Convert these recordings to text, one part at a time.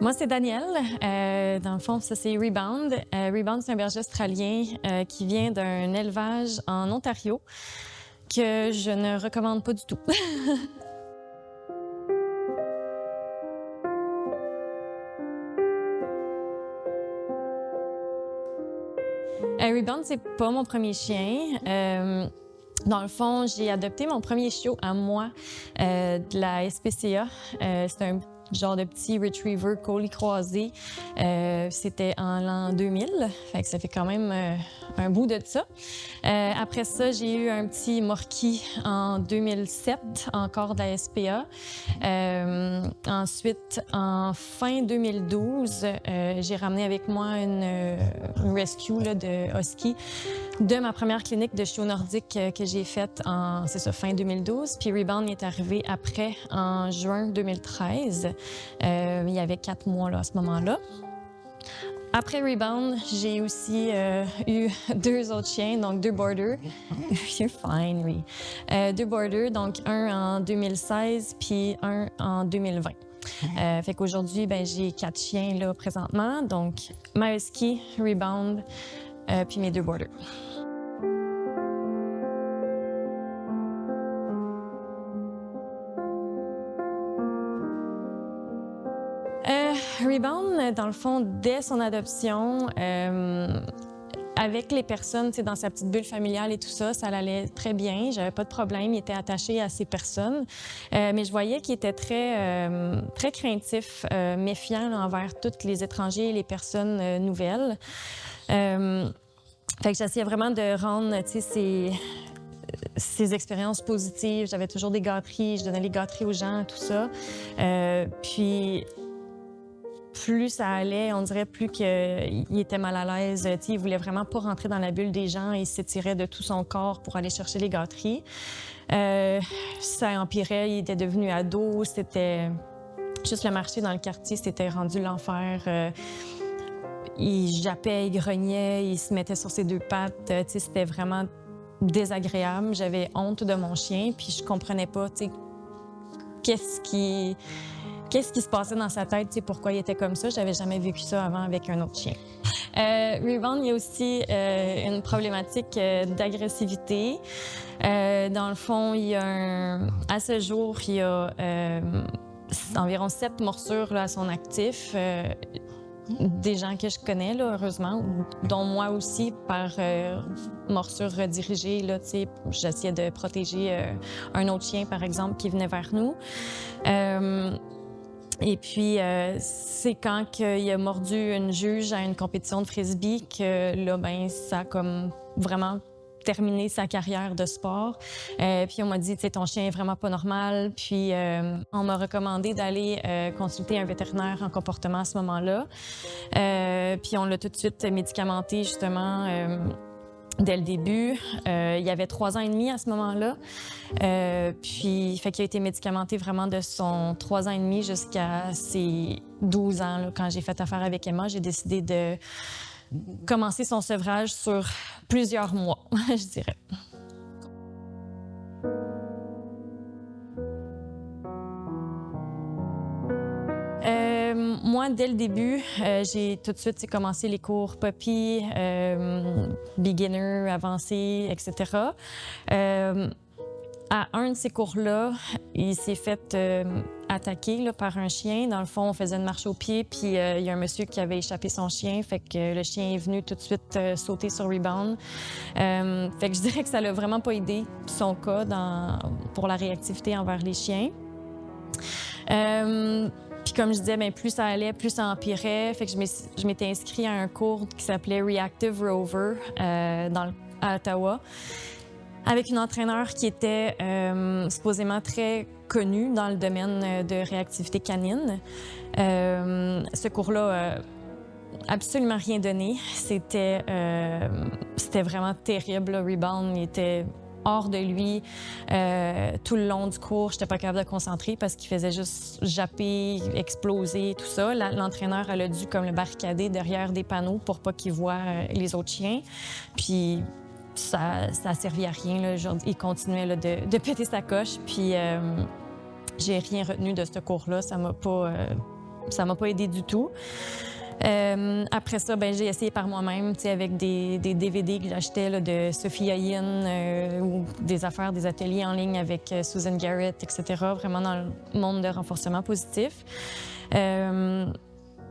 Moi, c'est Danielle. Dans le fond, ça, c'est Rebound. Rebound, c'est un berger australien qui vient d'un élevage en Ontario que je ne recommande pas du tout. Rebound, c'est pas mon premier chien. Dans le fond, j'ai adopté mon premier chiot à moi de la SPCA. C'est un genre de petit retriever collie croisé. C'était en l'an 2000, fait que ça fait quand même un bout de ça. Après ça, j'ai eu un petit Morkie en 2007, encore de la SPA. Ensuite, en fin 2012, j'ai ramené avec moi une rescue là, de Husky de ma première clinique de chiot nordique que j'ai faite en, c'est ça, fin 2012. Puis Rebound est arrivé après, en juin 2013. Il y avait 4 mois là, à ce moment-là. Après Rebound, j'ai aussi eu 2 autres chiens, donc 2 Border. You're fine, oui. 2 Border, donc un en 2016 puis un en 2020. Fait qu'aujourd'hui, ben, j'ai 4 chiens là présentement, donc ma Husky, Rebound, puis mes 2 Border. Rebound, dans le fond, dès son adoption, avec les personnes, tu sais, dans sa petite bulle familiale et tout ça, ça allait très bien. J'avais pas de problème. Il était attaché à ces personnes. Mais je voyais qu'il était très craintif, méfiant là, envers tous les étrangers et les personnes nouvelles. Fait que j'essayais vraiment de rendre, tu sais, ces expériences positives. J'avais toujours des gâteries. Je donnais les gâteries aux gens, tout ça. Puis plus ça allait, on dirait plus qu'il était mal à l'aise. Il voulait vraiment pas rentrer dans la bulle des gens. Il s'étirait de tout son corps pour aller chercher les gâteries. Ça empirait, il était devenu ado. C'était juste le marché dans le quartier, c'était rendu l'enfer. Il jappait, il grognait, il se mettait sur ses 2 pattes. C'était vraiment désagréable. J'avais honte de mon chien, puis je comprenais pas, qu'est-ce qui se passait dans sa tête, pourquoi il était comme ça. J'avais jamais vécu ça avant avec un autre chien. Rebound, il y a aussi une problématique d'agressivité. Dans le fond, à ce jour, il y a environ 7 morsures là, à son actif. Des gens que je connais, là, heureusement, dont moi aussi, par morsure redirigée. Là, j'essayais de protéger un autre chien, par exemple, qui venait vers nous. Et puis, c'est quand il a mordu une juge à une compétition de frisbee que là, ben, ça a comme vraiment terminé sa carrière de sport. Puis on m'a dit, tu sais, ton chien est vraiment pas normal. Puis on m'a recommandé d'aller consulter un vétérinaire en comportement à ce moment-là. Puis on l'a tout de suite médicamenté, justement, dès le début. Il y avait 3 ans et demi à ce moment-là. Puis, fait qu'il a été médicamenté vraiment de son 3 ans et demi jusqu'à ses 12 ans. Là, quand j'ai fait affaire avec Emma, j'ai décidé de commencer son sevrage sur plusieurs mois, je dirais. Moi, dès le début, j'ai tout de suite commencé les cours puppy, beginner, avancé, etc. À un de ces cours-là, il s'est fait attaquer là, par un chien. Dans le fond, on faisait une marche au pied, puis il y a un monsieur qui avait échappé son chien. Fait que le chien est venu tout de suite sauter sur Rebound. Fait que je dirais que ça l'a vraiment pas aidé, son cas, pour la réactivité envers les chiens. Puis comme je disais, bien, plus ça allait, plus ça empirait. Fait que je m'étais inscrite à un cours qui s'appelait Reactive Rover à Ottawa, avec une entraîneur qui était supposément très connue dans le domaine de réactivité canine. Ce cours-là absolument rien donné. C'était vraiment terrible. Le Rebound, il était hors de lui tout le long du cours. J'étais pas capable de concentrer parce qu'il faisait juste japper, exploser, tout ça. L'entraîneur, elle a dû comme le barricader derrière des panneaux pour pas qu'il voie les autres chiens. Puis ça a servi à rien. Là. Genre, il continuait là, de péter sa coche. Puis j'ai rien retenu de ce cours-là. Ça m'a pas ça m'a pas aidé du tout. Après ça, ben, j'ai essayé par moi-même, avec des DVD que j'achetais là, de Sophia Yin ou des affaires, des ateliers en ligne avec Susan Garrett, etc., vraiment dans le monde de renforcement positif.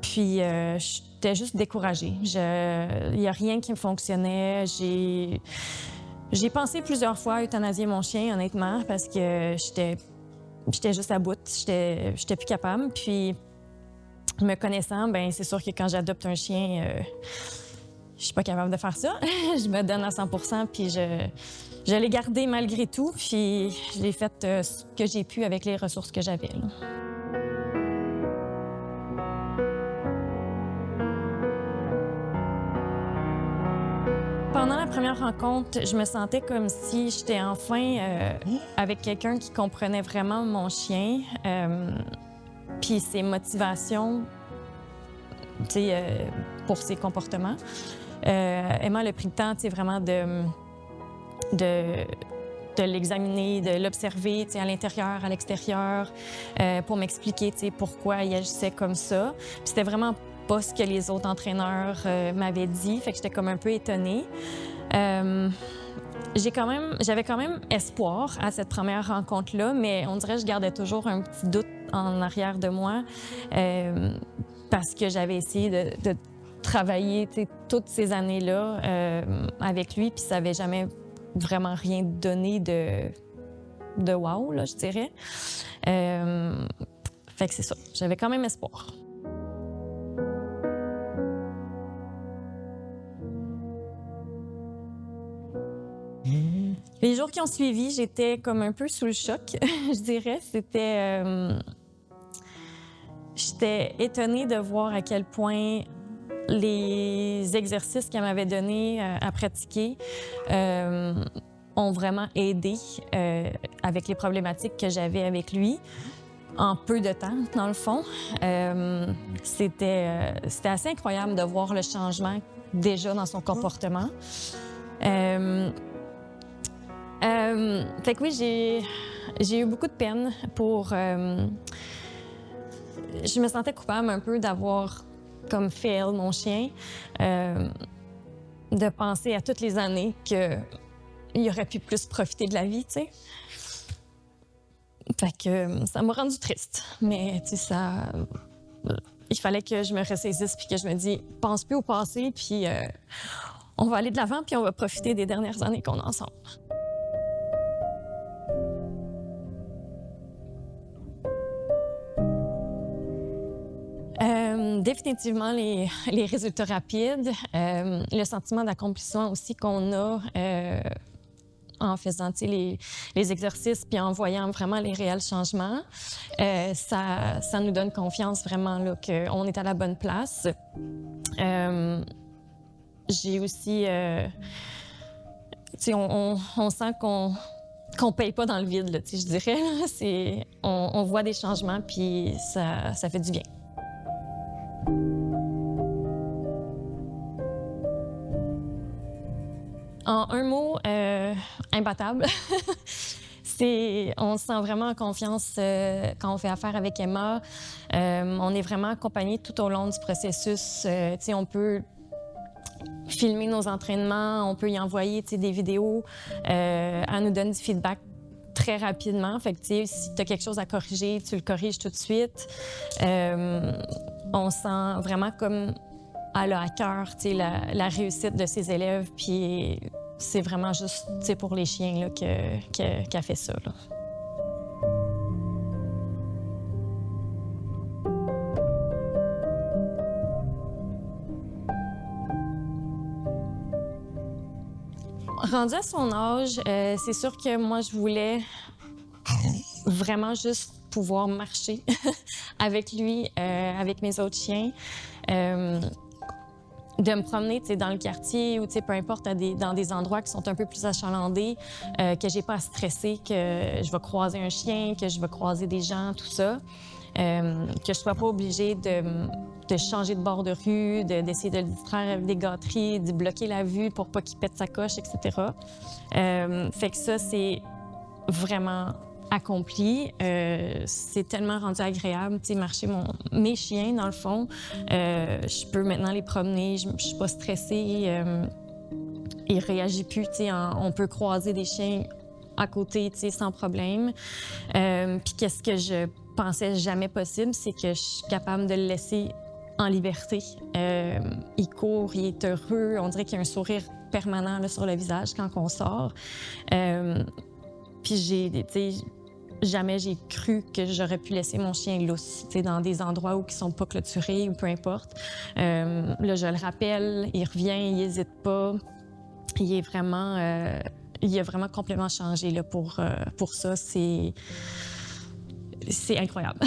Puis, j'étais juste découragée. Il n'y a rien qui me fonctionnait. J'ai pensé plusieurs fois à euthanasier mon chien, honnêtement, parce que j'étais juste à bout. J'étais plus capable. Puis, me connaissant, ben c'est sûr que quand j'adopte un chien, je suis pas capable de faire ça. Je me donne à 100%, puis je l'ai gardé malgré tout, puis je l'ai fait ce que j'ai pu avec les ressources que j'avais. Pendant la première rencontre, je me sentais comme si j'étais enfin avec quelqu'un qui comprenait vraiment mon chien, puis ses motivations, pour ses comportements. Emma a pris le temps, vraiment de l'examiner, de l'observer, à l'intérieur, à l'extérieur, pour m'expliquer, pourquoi il agissait comme ça. Puis c'était vraiment pas ce que les autres entraîneurs m'avaient dit, fait que j'étais comme un peu étonnée. J'avais quand même espoir à cette première rencontre-là, mais on dirait que je gardais toujours un petit doute en arrière de moi parce que j'avais essayé de travailler toutes ces années-là avec lui, puis ça n'avait jamais vraiment rien donné de wow, là, je dirais. Fait que c'est ça, j'avais quand même espoir. Les jours qui ont suivi, j'étais comme un peu sous le choc, je dirais. J'étais étonnée de voir à quel point les exercices qu'elle m'avait donnés à pratiquer ont vraiment aidé avec les problématiques que j'avais avec lui en peu de temps, dans le fond. C'était assez incroyable de voir le changement déjà dans son comportement. Fait que oui, j'ai eu beaucoup de peine pour... je me sentais coupable un peu d'avoir comme fail mon chien, de penser à toutes les années qu'il aurait pu plus profiter de la vie, tu sais. Fait que ça m'a rendue triste, mais tu sais, il fallait que je me ressaisisse puis que je me dise, pense plus au passé, puis on va aller de l'avant puis on va profiter des dernières années qu'on a ensemble. Définitivement les résultats rapides, le sentiment d'accomplissement aussi qu'on a en faisant les exercices puis en voyant vraiment les réels changements, ça nous donne confiance vraiment qu'on est à la bonne place. J'ai aussi, on sent qu'on paye pas dans le vide, là, je dirais. Là, on voit des changements puis ça fait du bien. En un mot, imbattable. On se sent vraiment en confiance quand on fait affaire avec Emma. On est vraiment accompagnés tout au long du processus. On peut filmer nos entraînements, on peut y envoyer des vidéos. Elle nous donne du feedback très rapidement. Fait que, si tu as quelque chose à corriger, tu le corriges tout de suite. On sent vraiment comme elle a à cœur la réussite de ses élèves. Puis c'est vraiment juste pour les chiens qu'elle fait ça. Là. Rendu à son âge, c'est sûr que moi, je voulais vraiment juste pouvoir marcher avec lui, avec mes autres chiens. De me promener dans le quartier ou peu importe dans des endroits qui sont un peu plus achalandés, que j'ai pas à stresser, que je vais croiser un chien, que je vais croiser des gens, tout ça. Que je sois pas obligée de changer de bord de rue, d'essayer de le distraire avec des gâteries, de bloquer la vue pour pas qu'il pète sa coche, etc. Fait que ça, c'est vraiment accompli. C'est tellement rendu agréable, tu sais, marcher mes chiens, dans le fond. Je peux maintenant les promener, je suis pas stressée. Ils réagissent plus, tu sais, on peut croiser des chiens à côté, tu sais, sans problème. Puis qu'est-ce que je pensais jamais possible, c'est que je suis capable de le laisser en liberté. Il court, il est heureux, on dirait qu'il y a un sourire permanent là, sur le visage quand on sort. Puis tu sais, jamais j'ai cru que j'aurais pu laisser mon chien lousse, tu sais, dans des endroits où ils sont pas clôturés ou peu importe. Là, je le rappelle, il revient, il n'hésite pas. Il est vraiment, il a vraiment complètement changé là, pour ça. C'est incroyable.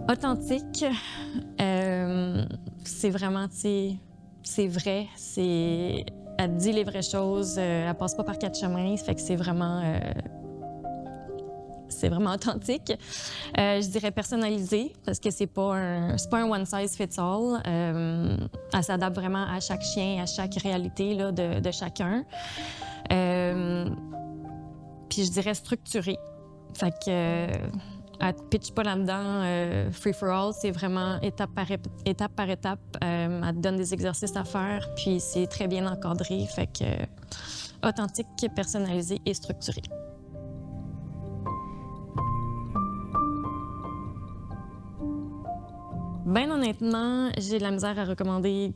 Authentique, c'est vraiment, tu sais, c'est vrai, elle dit les vraies choses, elle passe pas par quatre chemins, ça fait que c'est vraiment authentique. Je dirais personnalisé, parce que c'est pas un one size fits all. Elle s'adapte vraiment à chaque chien, à chaque réalité là, de chacun. Puis je dirais structuré. Fait que elle te pitch pas là-dedans free for all, c'est vraiment étape par étape. Elle te donne des exercices à faire, puis c'est très bien encadré. Fait que authentique, personnalisé et structuré. Ben honnêtement, j'ai de la misère à recommander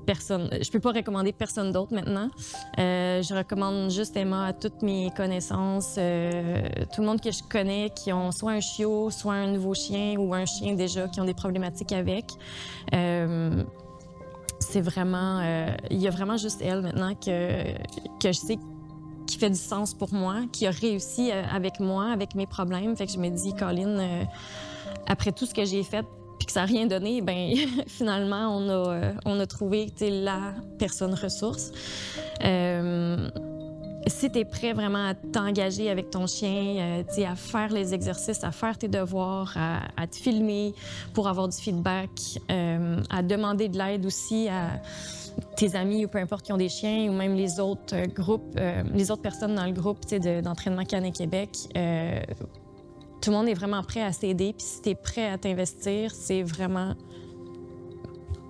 personne. Je peux pas recommander personne d'autre maintenant. Je recommande juste Emma à toutes mes connaissances, tout le monde que je connais qui ont soit un chiot, soit un nouveau chien ou un chien déjà qui ont des problématiques avec. C'est vraiment, il y a vraiment juste elle maintenant que je sais qui fait du sens pour moi, qui a réussi avec moi, avec mes problèmes. Fait que je me dis, Colin, après tout ce que j'ai fait, puis que ça n'a rien donné, ben finalement, on a trouvé la personne ressource. Si tu es prêt vraiment à t'engager avec ton chien, à faire les exercices, à faire tes devoirs, à te filmer pour avoir du feedback, à demander de l'aide aussi à tes amis ou peu importe qui ont des chiens ou même les autres groupes, les autres personnes dans le groupe d'entraînement Canin Québec, tout le monde est vraiment prêt à s'aider. Puis si tu es prêt à t'investir, c'est vraiment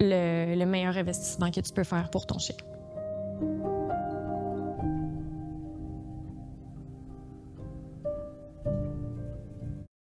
le meilleur investissement que tu peux faire pour ton chien.